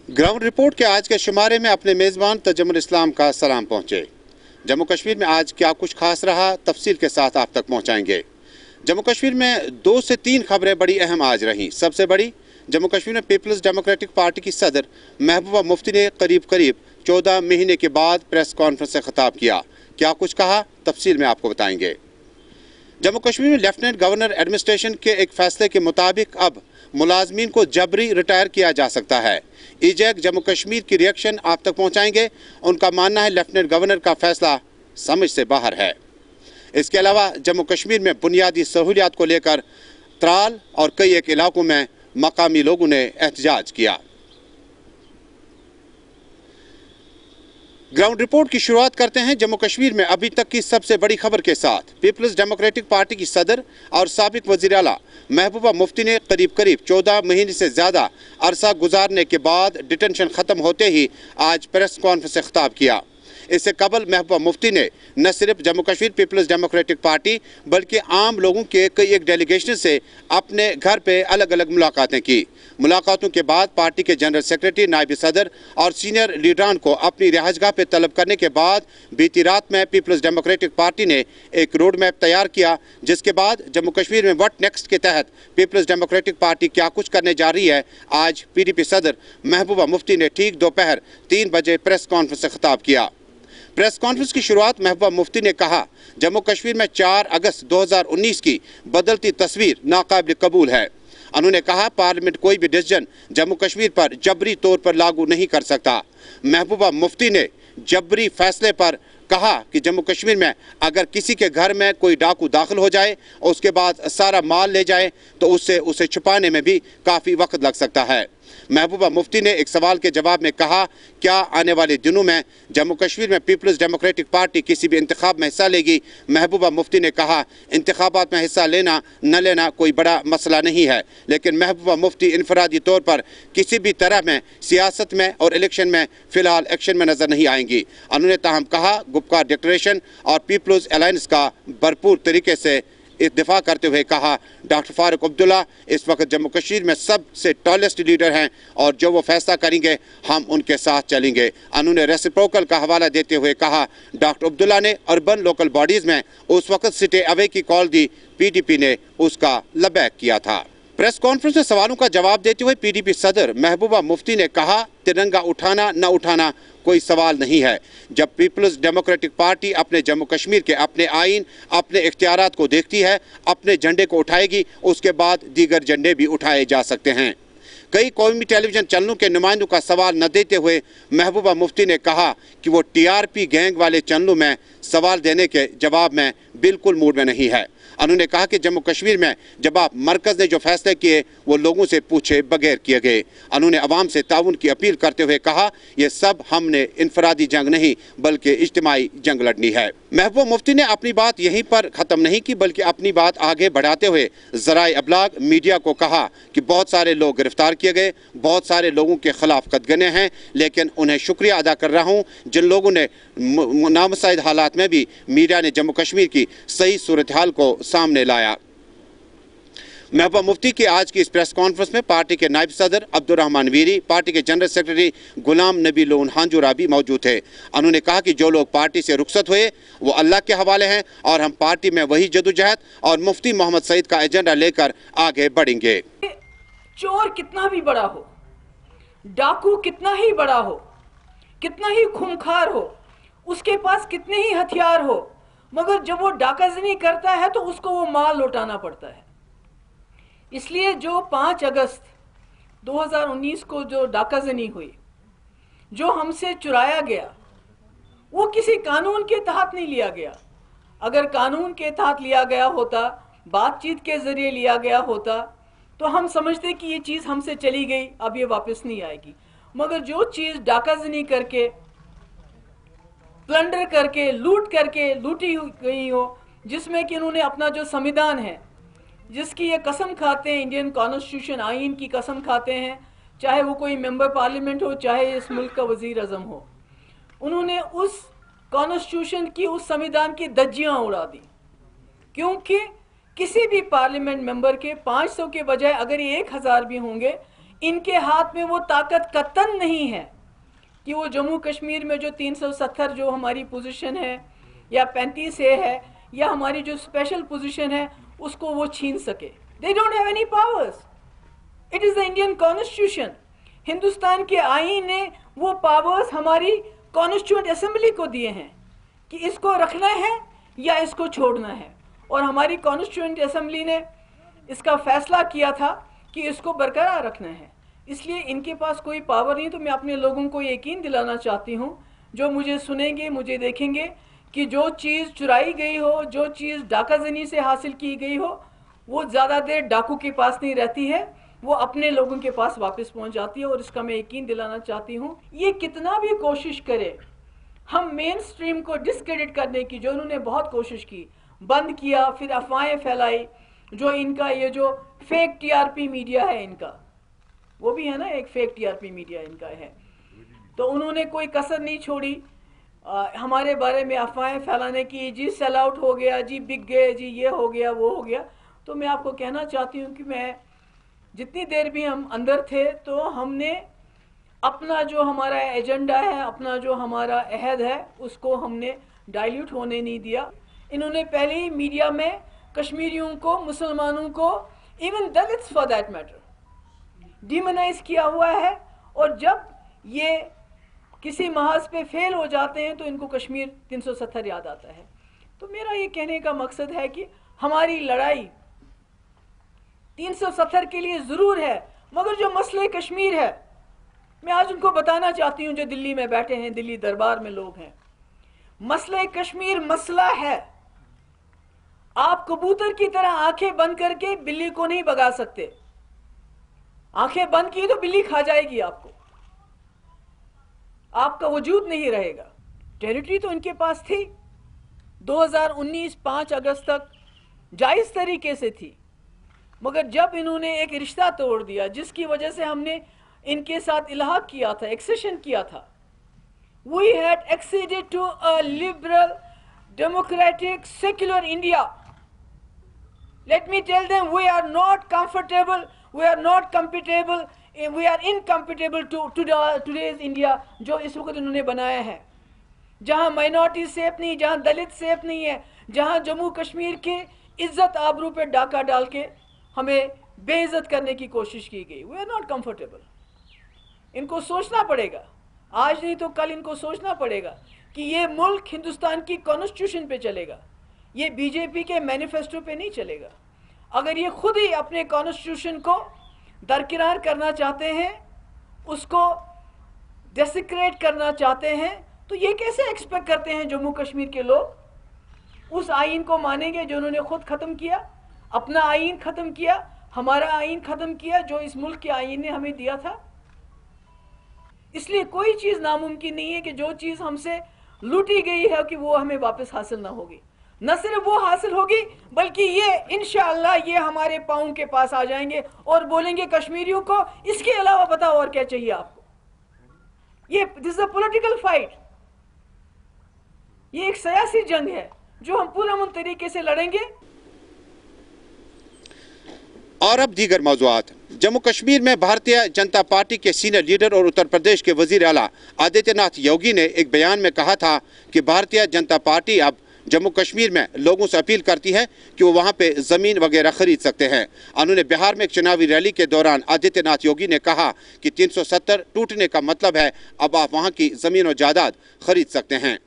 Ground report के आज के शुमारे में अपने मेज़बान तजम्मुल इस्लाम का सलाम पहुँचे। जम्मू कश्मीर में आज क्या कुछ खास रहा, तफसील के साथ आप तक पहुँचाएंगे। जम्मू कश्मीर में 2 से 3 खबरें बड़ी अहम आज रहीं। सबसे बड़ी, जम्मू कश्मीर में पीपल्स डेमोक्रेटिक पार्टी की सदर महबूबा मुफ्ती ने करीब 14 महीने के बाद प्रेस कॉन्फ्रेंस से खिताब किया। क्या कुछ कहा, तफसील में आपको बताएंगे। जम्मू कश्मीर में लेफ्टिनेंट गवर्नर एडमिनिस्ट्रेशन के एक फैसले के मुताबिक अब मुलाजमीन को जबरी रिटायर किया जा सकता है। ईजैक जम्मू कश्मीर की रिएक्शन आप तक पहुंचाएंगे। उनका मानना है लेफ्टिनेंट गवर्नर का फैसला समझ से बाहर है। इसके अलावा जम्मू कश्मीर में बुनियादी सहूलियात को लेकर त्राल और कई एक इलाकों में मकामी लोगों ने एहतजाज किया। ग्राउंड रिपोर्ट की शुरुआत करते हैं जम्मू कश्मीर में अभी तक की सबसे बड़ी खबर के साथ। पीपल्स डेमोक्रेटिक पार्टी की सदर और साबिक वज़ीर आला महबूबा मुफ्ती ने करीब 14 महीने से ज़्यादा अरसा गुजारने के बाद डिटेंशन ख़त्म होते ही आज प्रेस कॉन्फ्रेंस से खिताब किया। इससे कबल महबूबा मुफ्ती ने न सिर्फ Jammu Kashmir peoples democratic party बल्कि आम लोगों के कई एक डेलीगेशन से अपने घर पे अलग अलग मुलाकातें की। मुलाकातों के बाद पार्टी के जनरल सेक्रेटरी, नायब सदर और सीनियर लीडरान को अपनी रिहाइशगाह पे तलब करने के बाद बीती रात में पीपल्स डेमोक्रेटिक पार्टी ने एक रोड मैप तैयार किया, जिसके बाद जम्मू कश्मीर में व्हाट नेक्स्ट के तहत पीपल्स डेमोक्रेटिक पार्टी क्या कुछ करने जा रही है। आज PDP सदर महबूबा मुफ्ती ने ठीक दोपहर 3 बजे प्रेस कॉन्फ्रेंस से खिताब किया। प्रेस कॉन्फ्रेंस की शुरुआत महबूबा मुफ्ती ने कहा, जम्मू कश्मीर में 4 अगस्त 2019 की बदलती तस्वीर नाकाबिल कबूल है। उन्होंने कहा, पार्लियामेंट कोई भी डिसीजन जम्मू कश्मीर पर जबरी तौर पर लागू नहीं कर सकता। महबूबा मुफ्ती ने जबरी फैसले पर कहा कि जम्मू कश्मीर में अगर किसी के घर में कोई डाकू दाखिल हो जाए और उसके बाद सारा माल ले जाए तो उसे छुपाने में भी काफ़ी वक्त लग सकता है। महबूबा मुफ्ती ने एक सवाल के जवाब में कहा, क्या आने वाले दिनों में जम्मू कश्मीर में पीपल्स डेमोक्रेटिक पार्टी किसी भी इंतखाब में हिस्सा लेगी। महबूबा मुफ्ती ने कहा, इंतखाबात में हिस्सा लेना न लेना कोई बड़ा मसला नहीं है, लेकिन महबूबा मुफ्ती इनफरादी तौर पर किसी भी तरह में सियासत में और इलेक्शन में फ़िलहाल एक्शन में नज़र नहीं आएंगी। उन्होंने ताहम कहा, गुपकार डिक्लेरेशन और पीपल्स अलायंस का भरपूर तरीके से दिफा करते हुए कहा, डॉक्टर फारूक अब्दुल्ला इस वक्त जम्मू कश्मीर में सबसे टॉलेस्ट लीडर हैं और जो वो फैसला करेंगे हम उनके साथ चलेंगे। उन्होंने रेसिप्रोकल का हवाला देते हुए कहा, डॉक्टर अब्दुल्ला ने अर्बन लोकल बॉडीज़ में उस वक्त सिटे अवे की कॉल दी, PDP ने उसका लबैक किया था। प्रेस कॉन्फ्रेंस में सवालों का जवाब देते हुए PDP सदर महबूबा मुफ्ती ने कहा, तिरंगा उठाना न उठाना कोई सवाल नहीं है। जब पीपल्स डेमोक्रेटिक पार्टी अपने जम्मू कश्मीर के अपने आइन, अपने इख्तियारात को देखती है, अपने झंडे को उठाएगी, उसके बाद दीगर झंडे भी उठाए जा सकते हैं। कई कौमी टेलीविज़न चैनलों के नुमाइंदों का सवाल न देते हुए महबूबा मुफ्ती ने कहा कि वो TRP गैंग वाले चैनलों में सवाल देने के जवाब में बिल्कुल मूड में नहीं है। उन्होंने कहा कि जम्मू कश्मीर में जब आप मरकज़ ने जो फैसले किए वो लोगों से पूछे बगैर किए गए। उन्होंने अवाम से ताउन की अपील करते हुए कहा, ये सब हमने इनफरादी जंग नहीं बल्कि इज्तिमाई जंग लड़नी है। महबूबा मुफ्ती ने अपनी बात यहीं पर ख़त्म नहीं की बल्कि अपनी बात आगे बढ़ाते हुए ज़राए अबलाग मीडिया को कहा कि बहुत सारे लोग गिरफ्तार किए गए, बहुत सारे लोगों के खिलाफ कदगने हैं, लेकिन उन्हें शुक्रिया अदा कर रहा हूँ जिन लोगों ने नामुसाइद हालात में भी मीडिया ने जम्मू कश्मीर की सही सूरत हाल को सामने लाया। महबूबा मुफ्ती की आज की इस प्रेस कॉन्फ्रेंस में पार्टी के नायब सदर अब्दुर्रहमान वीरी, पार्टी के general secretary Ghulam Nabi loan हांजुरा भी मौजूद थे। उन्होंने कहा कि जो लोग पार्टी से रुखसत हुए वो अल्लाह के हवाले हैं और हम पार्टी में वही जदोजहद और मुफ्ती मोहम्मद सईद का एजेंडा लेकर आगे बढ़ेंगे। चोर कितना भी बड़ा हो, डाकू कितना ही बड़ा हो, कितना ही खूंखार हो, उसके पास कितने ही हथियार हो, मगर जब वो डाकाजनी करता है तो उसको वो माल लौटाना पड़ता है। इसलिए जो 5 अगस्त 2019 को जो डाकाजनी हुई, जो हमसे चुराया गया, वो किसी कानून के तहत नहीं लिया गया। अगर कानून के तहत लिया गया होता, बातचीत के ज़रिए लिया गया होता, तो हम समझते कि ये चीज़ हमसे चली गई, अब ये वापस नहीं आएगी। मगर जो चीज़ डाकाजनी करके, प्लंडर करके, लूटी गई हो, जिसमें कि इन्होंने अपना जो संविधान है, जिसकी ये कसम खाते हैं, इंडियन कॉन्स्टिट्यूशन आइन की कसम खाते हैं, चाहे वो कोई मेंबर पार्लियामेंट हो, चाहे इस मुल्क का वजीर अजम हो, उन्होंने उस कॉन्स्टिट्यूशन की, उस संविधान की धज्जियां उड़ा दी। क्योंकि किसी भी पार्लियामेंट मेंबर के 500 के बजाय अगर ये 1000 भी होंगे, इनके हाथ में वो ताकत कतन नहीं है कि वो जम्मू कश्मीर में जो 370 जो हमारी पोजीशन है या 35A है या हमारी जो स्पेशल पोजीशन है उसको वो छीन सके। They don't have any powers. It is the Indian constitution. Hindustan के आईन ने वो पावर्स हमारी कॉन्स्टिट्यूंट असेंबली को दिए हैं कि इसको रखना है या इसको छोड़ना है, और हमारी कॉन्स्टिट्यूंट असेंबली ने इसका फैसला किया था कि इसको बरकरार रखना है। इसलिए इनके पास कोई पावर नहीं। तो मैं अपने लोगों को यकीन दिलाना चाहती हूँ, जो मुझे सुनेंगे, मुझे देखेंगे, कि जो चीज़ चुराई गई हो, जो चीज़ डाकाजनी से हासिल की गई हो, वो ज़्यादा देर डाकू के पास नहीं रहती है, वो अपने लोगों के पास वापस पहुंच जाती है। और इसका मैं यकीन दिलाना चाहती हूँ, ये कितना भी कोशिश करे हम मेन स्ट्रीम को डिस्क्रेडिट करने की, जो उन्होंने बहुत कोशिश की, बंद किया, फिर अफवाहें फैलाई, जो इनका ये जो फेक टीआरपी मीडिया है इनका, वो भी है ना, एक फेक टीआरपी मीडिया इनका है, तो उन्होंने कोई कसर नहीं छोड़ी हमारे बारे में अफवाहें फैलाने की। जी सेल आउट हो गया, जी बिक गए, जी ये हो गया, वो हो गया। तो मैं आपको कहना चाहती हूँ कि मैं जितनी देर भी हम अंदर थे तो हमने अपना जो हमारा एजेंडा है, अपना जो हमारा अहद है, उसको हमने डाइल्यूट होने नहीं दिया। इन्होंने पहले ही मीडिया में कश्मीरियों को, मुसलमानों को, even Dalits for that matter, demonise किया हुआ है। और जब ये किसी महाज पे फेल हो जाते हैं तो इनको कश्मीर 370 याद आता है। तो मेरा ये कहने का मकसद है कि हमारी लड़ाई 370 के लिए ज़रूर है, मगर जो मसले कश्मीर है, मैं आज उनको बताना चाहती हूँ जो दिल्ली में बैठे हैं, दिल्ली दरबार में लोग हैं। मसले कश्मीर मसला है। आप कबूतर की तरह आंखें बंद करके बिल्ली को नहीं भगा सकते। आंखें बंद की तो बिल्ली खा जाएगी आपको, आपका वजूद नहीं रहेगा। टेरिटरी तो इनके पास थी 2019 5 अगस्त तक जायज़ तरीके से थी, मगर जब इन्होंने एक रिश्ता तोड़ दिया जिसकी वजह से हमने इनके साथ इल्हाक किया था, एक्सेशन किया था, we had acceded to a liberal, democratic, secular India. Let me tell them, we are not comfortable, we are not compatible, we are incompatible to today's India जो इस वक्त इन्होंने बनाया है, जहाँ माइनॉरिटी सेफ नहीं, जहाँ दलित सेफ नहीं है, जहाँ जम्मू कश्मीर के इज्जत आबरू पे डाका डाल के हमें बेइज्जत करने की कोशिश की गई। We are not comfortable. इनको सोचना पड़ेगा, आज नहीं तो कल इनको सोचना पड़ेगा कि ये मुल्क हिंदुस्तान की कॉन्स्टिट्यूशन पे चलेगा, ये बीजेपी के मैनिफेस्टो पे नहीं चलेगा। अगर ये खुद ही अपने कॉन्स्टिट्यूशन को दरकिरार करना चाहते हैं, उसको डेसिक्रेट करना चाहते हैं, तो ये कैसे एक्सपेक्ट करते हैं जम्मू कश्मीर के लोग उस आइन को मानेंगे जो उन्होंने खुद ख़त्म किया, अपना आइन ख़त्म किया, हमारा आइन ख़त्म किया जो इस मुल्क के आइन ने हमें दिया था। इसलिए कोई चीज़ नामुमकिन नहीं है कि जो चीज़ हमसे लूटी गई है कि वो हमें वापस हासिल ना होगी। न सिर्फ वो हासिल होगी बल्कि ये इंशाअल्लाह ये हमारे पाँव के पास आ जाएंगे और बोलेंगे कश्मीरियों को इसके अलावा बताओ और क्या चाहिए आपको। ये this is a political fight, ये एक सियासी जंग है जो हम पुरअमन तरीके से लड़ेंगे। और अब दीगर मौज़ूआत। जम्मू कश्मीर में भारतीय जनता पार्टी के सीनियर लीडर और उत्तर प्रदेश के वज़ीर आला आदित्यनाथ योगी ने एक बयान में कहा था कि भारतीय जनता पार्टी अब जम्मू कश्मीर में लोगों से अपील करती है कि वो वहाँ पे ज़मीन वगैरह खरीद सकते हैं। उन्होंने बिहार में एक चुनावी रैली के दौरान आदित्यनाथ योगी ने कहा कि 370 टूटने का मतलब है अब आप वहाँ की ज़मीन और जायदाद खरीद सकते हैं।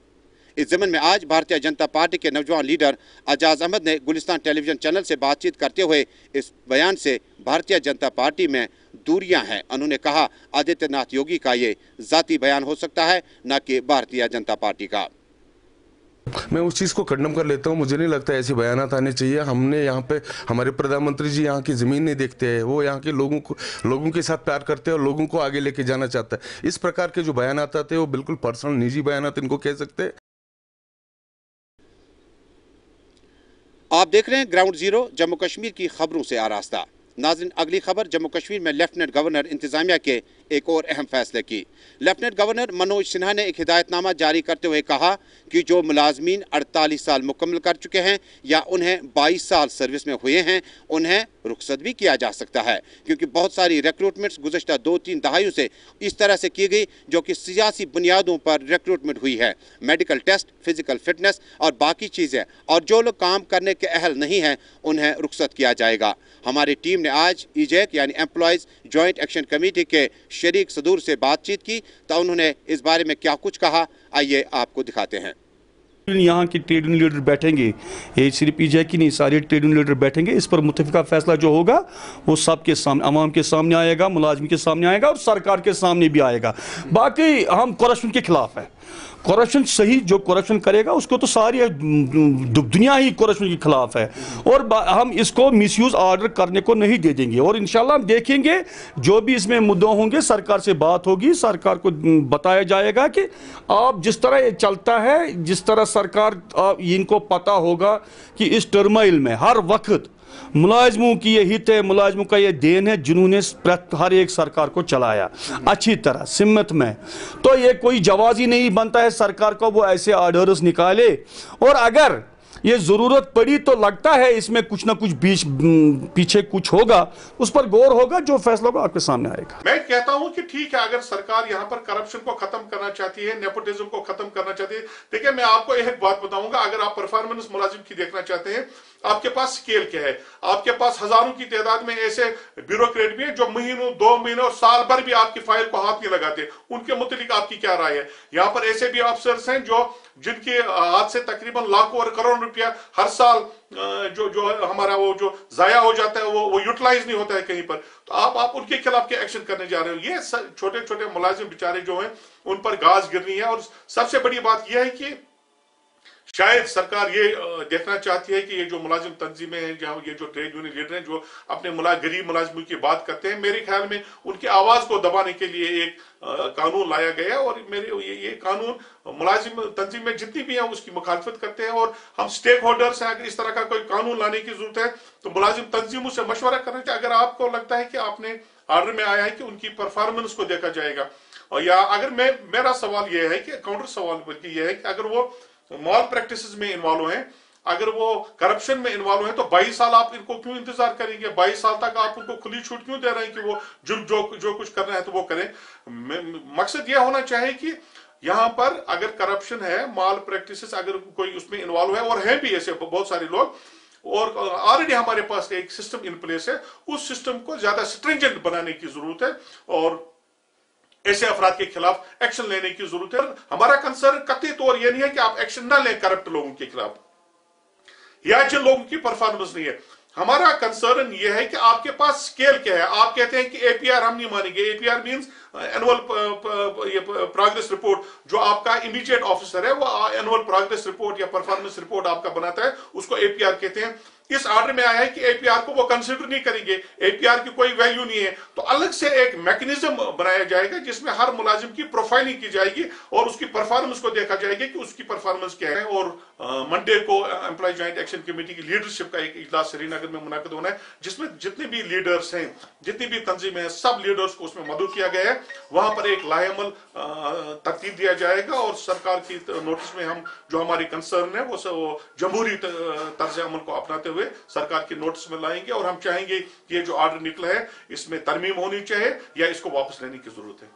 इस ज़मीन में आज भारतीय जनता पार्टी के नौजवान लीडर अजाज अहमद ने गुलिस्तान टेलीविज़न चैनल से बातचीत करते हुए इस बयान से भारतीय जनता पार्टी में दूरियां हैं। उन्होंने कहा आदित्यनाथ योगी का ये ज़ाती बयान हो सकता है, न कि भारतीय जनता पार्टी का। मैं उस चीज़ को खंडन कर लेता हूँ। मुझे नहीं लगता ऐसे बयानात आने चाहिए। हमने यहाँ पे हमारे प्रधानमंत्री जी यहाँ की ज़मीन नहीं देखते हैं, वो यहाँ के लोगों के साथ प्यार करते हैं और लोगों को आगे लेके जाना चाहता है। इस प्रकार के जो बयानात आते हैं वो बिल्कुल पर्सनल निजी बयानात इनको कह सकते हैं। आप देख रहे हैं ग्राउंड जीरो, जम्मू कश्मीर की खबरों से आरास्ता। नाज़रीन, अगली खबर जम्मू कश्मीर में लेफ्टिनेंट गवर्नर इंतजामिया के एक और अहम फैसले की। लेफ्टिनेंट गवर्नर मनोज सिन्हा ने एक हिदायतनामा जारी करते हुए कहा कि जो मुलाजमीन 48 साल मुकम्मल कर चुके हैं या उन्हें 22 साल सर्विस में हुए हैं, उन्हें रुखसत भी किया जा सकता है, क्योंकि बहुत सारी रिक्रूटमेंट्स गुज़श्ता 2-3 दहाइयों से इस तरह से की गई जो कि सियासी बुनियादों पर रिक्रूटमेंट हुई है। मेडिकल टेस्ट, फिजिकल फिटनेस और बाकी चीज़ें, और जो लोग काम करने के अहल नहीं हैं उन्हें रुखसत किया जाएगा। हमारी टीम ने आज ईजेक यानी एम्प्लॉयज़ जॉइंट एक्शन कमेटी के शरीक सदूर से बातचीत की, तो उन्होंने इस बारे में क्या कुछ कहा, आइए आपको दिखाते हैं। यहाँ की ट्रेड यूनियन लीडर बैठेंगे, ये सिर्फ ईजेक की नहीं, सारे ट्रेड यूनियन लीडर बैठेंगे। इस पर मुत्तफिका फैसला जो होगा वो सबके सामने, अवाम के सामने आएगा, मुलाजिम के सामने आएगा और सरकार के सामने भी आएगा। बाकी हम करप्शन के खिलाफ हैं। करप्शन सही, जो करप्शन करेगा उसको तो सारी दुनिया ही करप्शन के खिलाफ है, और हम इसको मिसयूज ऑर्डर करने को नहीं दे देंगे। और इंशाल्लाह हम देखेंगे जो भी इसमें मुद्दे होंगे, सरकार से बात होगी, सरकार को बताया जाएगा कि आप जिस तरह ये चलता है, जिस तरह सरकार, इनको पता होगा कि इस टर्माइल में हर वक्त मुलाजमों की ये हित है, मुलाजमों का ये देन है जिन्होंने हर एक सरकार को चलाया अच्छी तरह सिमत में। तो ये कोई जवाजी नहीं बनता है सरकार को वो ऐसे ऑर्डर्स निकाले, और अगर ये ज़रूरत पड़ी तो लगता है इसमें कुछ ना कुछ पीछे कुछ होगा, उस पर गौर होगा, जो फैसला होगा आपके सामने आएगा। मैं कहता हूं कि ठीक है, अगर सरकार यहां पर करप्शन को खत्म करना चाहती है, नेपोटिज्म को खत्म करना चाहती है। देखिए, मैं आपको एक बात बताऊंगा, अगर आप परफॉर्मेंस मुलाजिम की देखना चाहते हैं, आपके पास स्केल क्या है? आपके पास हजारों की तादाद में ऐसे ब्यूरोक्रेट भी हैं जो महीनों, 2 महीने और साल भर भी आपकी फाइल को हाथ नहीं लगाते। उनके मुतालिक आपकी क्या राय है? यहाँ पर ऐसे भी अफसर्स हैं जो जिनके हाथ से तकरीबन लाखों और करोड़ रुपया हर साल जो हमारा वो जो जाया हो जाता है वो यूटिलाइज नहीं होता है कहीं पर। तो आप उनके खिलाफ क्या एक्शन करने जा रहे हो? ये छोटे छोटे मुलाजिम बेचारे जो हैं उन पर गाज गिरनी है। और सबसे बड़ी बात यह है कि शायद सरकार ये देखना चाहती है कि ये जो मुलाजिम तंजीमें हैं, जहाँ ये जो ट्रेड यूनियन लीडर हैं जो अपने गरीब मुलाजिमों की बात करते हैं, मेरे ख्याल में उनकी आवाज को दबाने के लिए एक कानून लाया गया। और ये कानून मुलाजिम तंजीमें जितनी भी हैं उसकी मुखालफत करते हैं, और हम स्टेक होल्डर्स हैं। अगर इस तरह का कोई कानून लाने की जरूरत है तो मुलाजिम तंजीमों से मशवरा करना चाहिए। अगर आपको लगता है कि आपने ऑर्डर में आया है कि उनकी परफॉर्मेंस को देखा जाएगा, और या अगर मेरा सवाल यह है कि काउंटर सवाल बल्कि यह है कि अगर वो मॉल प्रैक्टिसेस में इन्वॉल्व हैं, अगर वो करप्शन में इन्वॉल्व हैं, तो 22 साल आप इनको क्यों इंतजार करेंगे? 22 साल तक आप उनको खुली छूट क्यों दे रहे हैं कि वो जो कुछ करना है तो वो करें? मकसद यह होना चाहिए कि यहां पर अगर करप्शन है, मॉल प्रैक्टिसेस अगर कोई उसमें इन्वॉल्व है, और है भी ऐसे बहुत सारे लोग, और ऑलरेडी हमारे पास एक सिस्टम इन प्लेस है, उस सिस्टम को ज्यादा स्ट्रिंजेंट बनाने की जरूरत है और ऐसे अफराद के खिलाफ एक्शन लेने की जरूरत है। हमारा कंसर्न कतई तौर यह नहीं है कि आप एक्शन ना लें करप्ट लोगों के खिलाफ या जिन लोगों की परफॉर्मेंस नहीं है। हमारा कंसर्न यह है कि आपके पास स्केल क्या है। आप कहते हैं कि एपीआर हम नहीं मानेंगे। APR means annual progress report, जो आपका इमीडिएट ऑफिसर है वो एनुअल प्रोग्रेस रिपोर्ट या परफॉर्मेंस रिपोर्ट आपका बनाता है, उसको एपीआर कहते हैं। इस ऑर्डर में आया है कि एपीआर को वो कंसीडर नहीं करेंगे, एपीआर की कोई वैल्यू नहीं है। तो अलग से एक मैकेनिज्म बनाया जाएगा जिसमें हर मुलाजिम की प्रोफाइलिंग की जाएगी और उसकी परफॉर्मेंस को देखा जाएगा कि उसकी परफॉर्मेंस क्या है। और मंडे को एम्प्लॉय जॉइंट एक्शन कमेटी की लीडरशिप का एक इजलास श्रीनगर में मुनाकिद होना है, जिसमें जितने भी लीडर्स हैं, जितनी भी तंजीमें हैं, सब लीडर्स को उसमें मदऊ किया गया है। वहां पर एक लाहेमल तरतीब दिया जाएगा और सरकार की नोटिस में हम जो हमारी कंसर्न है वो जमहूरी तर्ज अमल को अपनाते हुए सरकार की नोटिस में लाएंगे। और हम चाहेंगे कि ये जो ऑर्डर निकला है इसमें तरमीम होनी चाहिए या इसको वापस लेने की जरूरत है।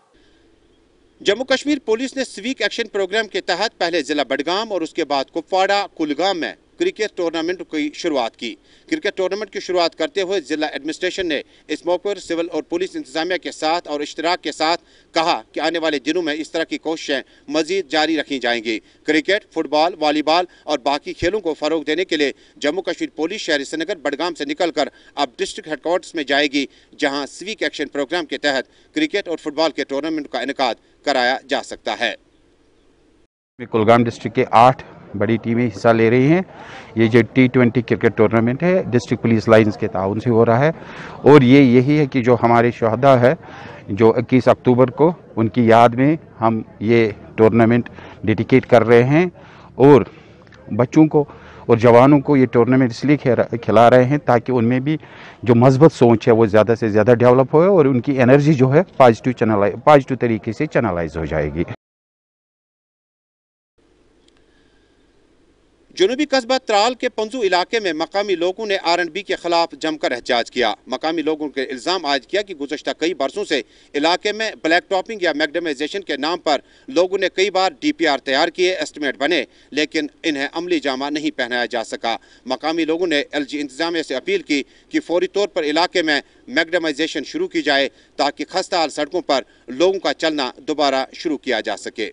जम्मू कश्मीर पुलिस ने सिविक एक्शन प्रोग्राम के तहत पहले जिला बडगाम और उसके बाद कुपवाड़ा कुलगाम में क्रिकेट टूर्नामेंट की शुरुआत की। क्रिकेट टूर्नामेंट की शुरुआत करते हुए जिला एडमिनिस्ट्रेशन ने इस मौके पर सिविल और पुलिस इंतजामिया के साथ और इश्तराक के साथ कहा कि आने वाले दिनों में इस तरह की कोशिशें मजीद जारी रखी जाएंगी। क्रिकेट, फुटबॉल, वॉलीबॉल और बाकी खेलों को फरोग देने के लिए जम्मू कश्मीर पुलिस शहर श्रीनगर बडगाम से निकलकर अब डिस्ट्रिक्ट हेडक्वार्टर्स में जाएगी, जहां सिविक एक्शन प्रोग्राम के तहत क्रिकेट और फुटबॉल के टूर्नामेंट का इनेकाद कराया जा सकता है। कुलगाम डिस्ट्रिक्ट के 8 बड़ी टीमें हिस्सा ले रही हैं। ये जो T20 क्रिकेट टूर्नामेंट है डिस्ट्रिक्ट पुलिस लाइंस के ताउन से हो रहा है, और ये यही है कि जो हमारे शहदा है जो 21 अक्टूबर को उनकी याद में हम ये टूर्नामेंट डेडिकेट कर रहे हैं, और बच्चों को اور جوانوں کو یہ ٹورنامنٹ اس لیے کھلا رہے ہیں تاکہ ان میں بھی جو مثبت سوچ ہے وہ زیادہ سے زیادہ ڈیولپ ہوئے اور ان کی انرجی جو ہے پازیٹیو طریقے سے چینلائز ہو جائے گی۔ جنوبی قصبہ ترال کے پنزو علاقے میں مقامی لوگوں نے RNB کے خلاف جم کر احتجاج کیا۔ مقامی لوگوں کے الزام عائد کیا کہ گزشتہ کئی برسوں سے علاقے میں بلیک ٹاپنگ یا میگڈمائزیشن کے نام پر لوگوں نے کئی بار DPR تیار کیے، ایسٹیمیٹ بنے، لیکن انہیں عملی جامہ نہیں پہنایا جا سکا۔ مقامی لوگوں نے LG انتظامیہ سے اپیل کی کہ فوری طور پر علاقے میں میگڈمائزیشن شروع کی جائے تاکہ خستہ حال سڑکوں پر لوگوں کا چلنا دوبارہ شروع کیا جا سکے۔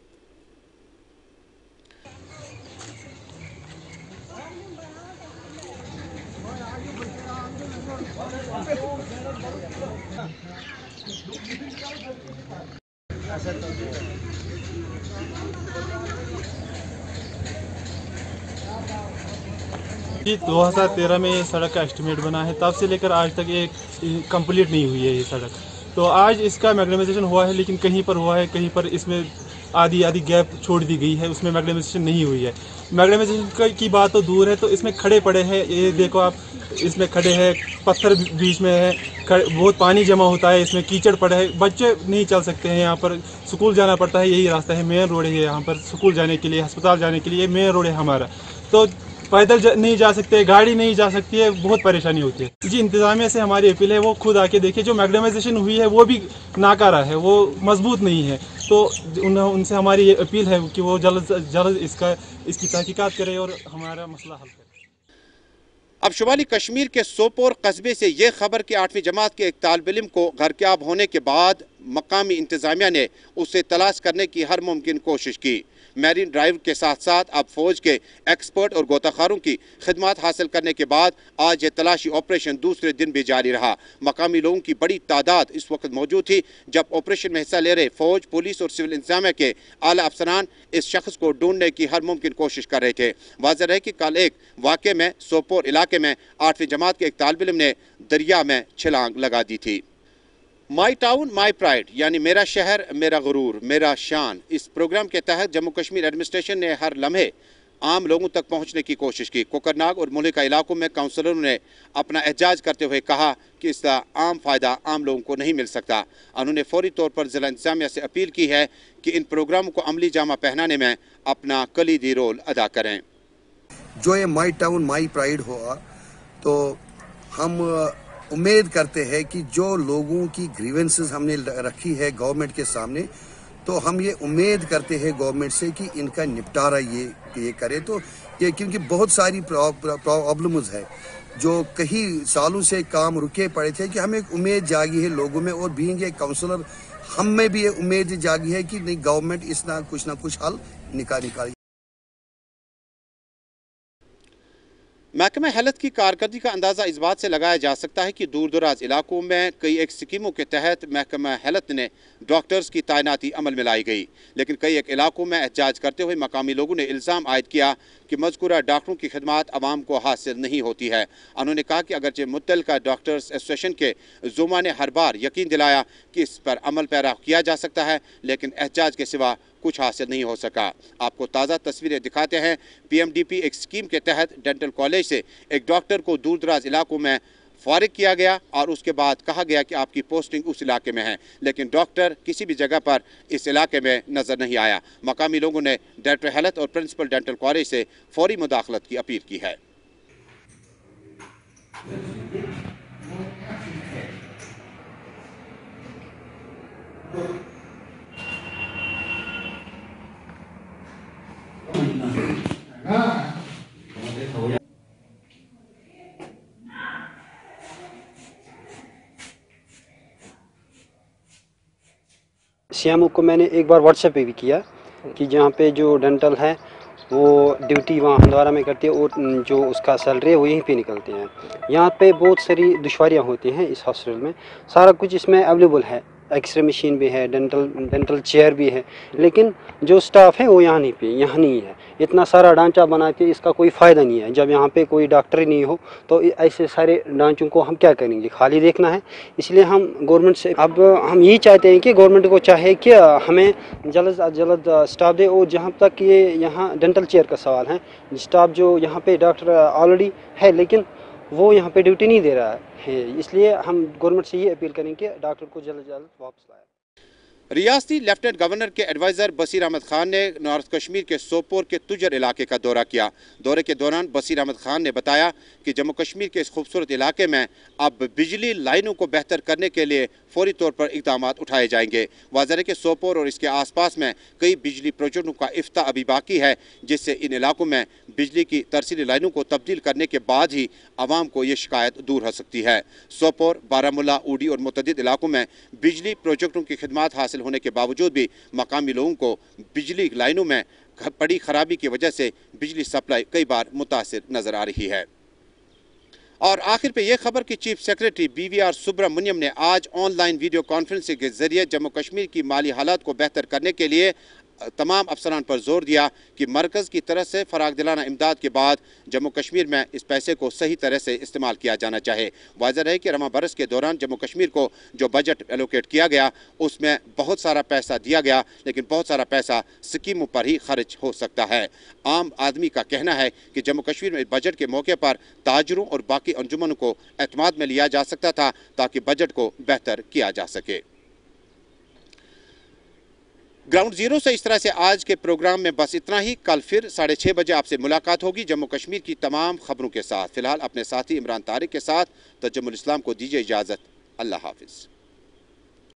جی 2013 میں یہ سڑک کا اسٹیمیٹ بنا ہے، تب سے لے کر آج تک یہ کمپلیٹ نہیں ہوئی ہے یہ سڑک۔ تو آج اس کا میگڈمائزیشن ہوا ہے، لیکن کہیں پر ہوا ہے، کہیں پر اس میں آدھی گیپ چھوڑ دی گئی ہے، اس میں میگڈمائزیشن نہیں ہوئی ہے۔ میگڈمائزیشن کی بات تو دور ہے، تو اس میں کھڑے پڑے ہیں، یہ دیکھو آپ، اس میں کھڑے ہیں، پتھر بیچ میں ہے، بہت پانی جمع ہوتا ہے، اس میں کیچڑ پڑے ہے، بچے نہیں چل سکتے ہیں، یہاں پر سکول جانا پڑتا ہے، یہی راستہ ہے، مین روڈ ہے یہاں پر سکول جانے کے لیے، ہسپتال جانے کے لیے یہ مین روڈ ہے ہمارا۔ تو پیدل نہیں جا سکتے، گاڑی نہیں جا سکتی ہے، بہت پریشانی ہوتی ہے۔ جی انتظامیہ سے ہماری اپیل ہے وہ خود آ کے دیکھے، جو میگڈمائزیشن ہوئی ہے وہ بھی ناکارہ ہے، وہ مضبوط نہیں ہے، تو ان سے ہماری یہ اپیل ہے کہ وہ جلد سے جلد اس کی تحقیقات کرے اور ہمارا مسئلہ حل کرے۔ اب شمالی کشمیر کے سوپور قصبے سے یہ خبر کہ 8ویں جماعت کے ایک طالب علم کو غرقیاب ہونے کے بعد مقامی انتظامیہ نے اسے تلاش کرنے کی ہر ممکن کوشش کی۔ میرین ڈرائیو کے ساتھ ساتھ اب فوج کے ایکسپرٹ اور غوطہ خاروں کی خدمات حاصل کرنے کے بعد آج یہ تلاشی آپریشن دوسرے دن بھی جاری رہا۔ مقامی لوگوں کی بڑی تعداد اس وقت موجود تھی جب آپریشن میں حصہ لے رہے فوج، پولیس اور سول انتظامیہ کے اعلیٰ افسران اس شخص کو ڈھونڈنے کی ہر ممکن کوشش کر رہے تھے۔ واضح رہے کہ کل ایک واقعے میں سوپور علاقے میں 8ویں جماعت کے ایک طالب علم نے دریا میں چھلانگ لگا دی تھی۔ مائی ٹاؤن مائی پرائیڈ یعنی میرا شہر میرا غرور میرا شان، اس پروگرام کے تحت جموں کشمیر ایڈمنسٹریشن نے ہر لمحے عام لوگوں تک پہنچنے کی کوشش کی۔ کوکرناگ اور ملکہ علاقوں میں کونسلروں نے اپنا احتجاج کرتے ہوئے کہا کہ اس کا عام فائدہ عام لوگوں کو نہیں مل سکتا۔ انہوں نے فوری طور پر ضلع انتظامیہ سے اپیل کی ہے کہ ان پروگراموں کو عملی جامہ پہنانے میں اپنا کلیدی رول ادا کریں۔ جو یہ مائی ٹاؤن مائی پرائیڈ ہوا تو ہم امید کرتے ہیں کہ جو لوگوں کی گریونسز ہم نے رکھی ہے گورنمنٹ کے سامنے، تو ہم یہ امید کرتے ہیں گورنمنٹ سے کہ ان کا نپٹارہ یہ کرے، تو یہ کیونکہ بہت ساری پرابلمز ہے جو کئی سالوں سے کام رکے پڑے تھے، کہ ہمیں ایک امید جاگی ہے لوگوں میں، اور بینگ اے کاؤنسلر ہم میں بھی یہ امید جاگی ہے کہ نہیں گورنمنٹ اس نہ کچھ حل نکالے۔ محکمہ ہیلتھ کی کارکردگی کا اندازہ اس بات سے لگایا جا سکتا ہے کہ دور دراز علاقوں میں کئی ایک اسکیموں کے تحت محکمہ ہیلتھ نے ڈاکٹرز کی تعیناتی عمل میں لائی گئی، لیکن کئی ایک علاقوں میں احتجاج کرتے ہوئے مقامی لوگوں نے الزام عائد کیا کہ مذکورہ ڈاکٹروں کی خدمات عوام کو حاصل نہیں ہوتی ہے۔ انہوں نے کہا کہ اگرچہ متعلقہ ڈاکٹرز ایسوسیشن کے زعماء نے ہر بار یقین دلایا کہ اس پر عمل پیرا کیا جا سکتا ہے، لیکن احتجاج کے سوا کچھ حاصل نہیں ہو سکا۔ آپ کو تازہ تصویریں دکھاتے ہیں۔ PMDP ایک اسکیم کے تحت ڈینٹل کالج سے ایک ڈاکٹر کو دور دراز علاقوں میں فارغ کیا گیا اور اس کے بعد کہا گیا کہ آپ کی پوسٹنگ اس علاقے میں ہے، لیکن ڈاکٹر کسی بھی جگہ پر اس علاقے میں نظر نہیں آیا۔ مقامی لوگوں نے ڈائریکٹر ہیلتھ اور پرنسپل ڈینٹل کالج سے فوری مداخلت کی اپیل کی ہے۔ CMO کو میں نے ایک بار واٹس ایپ پہ بھی کیا کہ جہاں پہ جو ڈینٹل ہے وہ ڈیوٹی وہاں ہندوارہ میں کرتے ہیں اور جو اس کا سیلری ہے وہ یہیں پہ نکلتے ہیں۔ یہاں پہ بہت ساری دشواریاں ہوتی ہیں اس ہاسپٹل میں، سارا کچھ اس میں اویلیبل ہے एक्सरे मशीन भी है, डेंटल चेयर भी है, लेकिन जो स्टाफ है वो यहाँ नहीं है। इतना सारा ढांचा बना के इसका कोई फ़ायदा नहीं है। जब यहाँ पे कोई डॉक्टर ही नहीं हो तो ऐसे सारे ढांचों को हम क्या करेंगे, खाली देखना है। इसलिए हम गवर्नमेंट से अब हम यही चाहते हैं कि गवर्नमेंट को चाहे कि हमें जल्द से जल्द स्टाफ दे। और जहाँ तक ये यहाँ डेंटल चेयर का सवाल है, स्टाफ जो यहाँ पे डॉक्टर ऑलरेडी है लेकिन वो यहाँ पे ड्यूटी नहीं दे रहा है, इसलिए हम गवर्नमेंट से ये अपील करें कि डॉक्टर को जल्द से जल्द वापस लाए। रियासती लेफ्टिनेंट गवर्नर के एडवाइज़र बशीर अहमद खान ने नॉर्थ कश्मीर के सोपोर के तुजर इलाके का दौरा किया। दौरे के दौरान बशीर अहमद खान ने बताया कि जम्मू कश्मीर के इस खूबसूरत इलाके में अब बिजली लाइनों को बेहतर करने के लिए फौरी तौर पर इक़दाम उठाए जाएंगे। वाज़ह है कि सोपोर और इसके आसपास में कई बिजली प्रोजेक्टों का इफ्ताह अभी बाकी है, जिससे इन इलाकों में बिजली की तरसीली लाइनों को तब्दील करने के बाद ही आवाम को ये शिकायत दूर हो सकती है। सोपोर, बारामूला, ऊडी और मुतअद्दिद इलाकों में बिजली प्रोजेक्टों की खिदमात हासिल होने के बावजूद भी मकामी लोगों को बिजली लाइनों में बड़ी खराबी की वजह से बिजली सप्लाई कई बार मुतासिर नजर आ रही है। और आखिर पे ये खबर कि चीफ सेक्रेटरी BVR सुब्रमण्यम ने आज ऑनलाइन वीडियो कॉन्फ्रेंसिंग के जरिए जम्मू कश्मीर की माली हालात को बेहतर करने के लिए तमाम अफसरान पर जोर दिया कि मरकज़ की तरफ से फराग दिलाना इमदाद के बाद जम्मू कश्मीर में इस पैसे को सही तरह से इस्तेमाल किया जाना चाहे। वाज़ह है कि रवां बरस के दौरान जम्मू कश्मीर को जो बजट एलोकेट किया गया उसमें बहुत सारा पैसा दिया गया, लेकिन बहुत सारा पैसा स्कीमों पर ही खर्च हो सकता है। आम आदमी का कहना है कि जम्मू कश्मीर में बजट के मौके पर ताजरों और बाकी अंजुमनों को एतमाद में लिया जा सकता था ताकि बजट को बेहतर किया जा सके। ग्राउंड जीरो से इस तरह से आज के प्रोग्राम में बस इतना ही। कल फिर 6:30 बजे आपसे मुलाकात होगी जम्मू कश्मीर की तमाम खबरों के साथ। फिलहाल अपने साथी इमरान तारिक के साथ तजम्मुल इस्लाम को दीजिए इजाज़त। अल्लाह हाफिज़।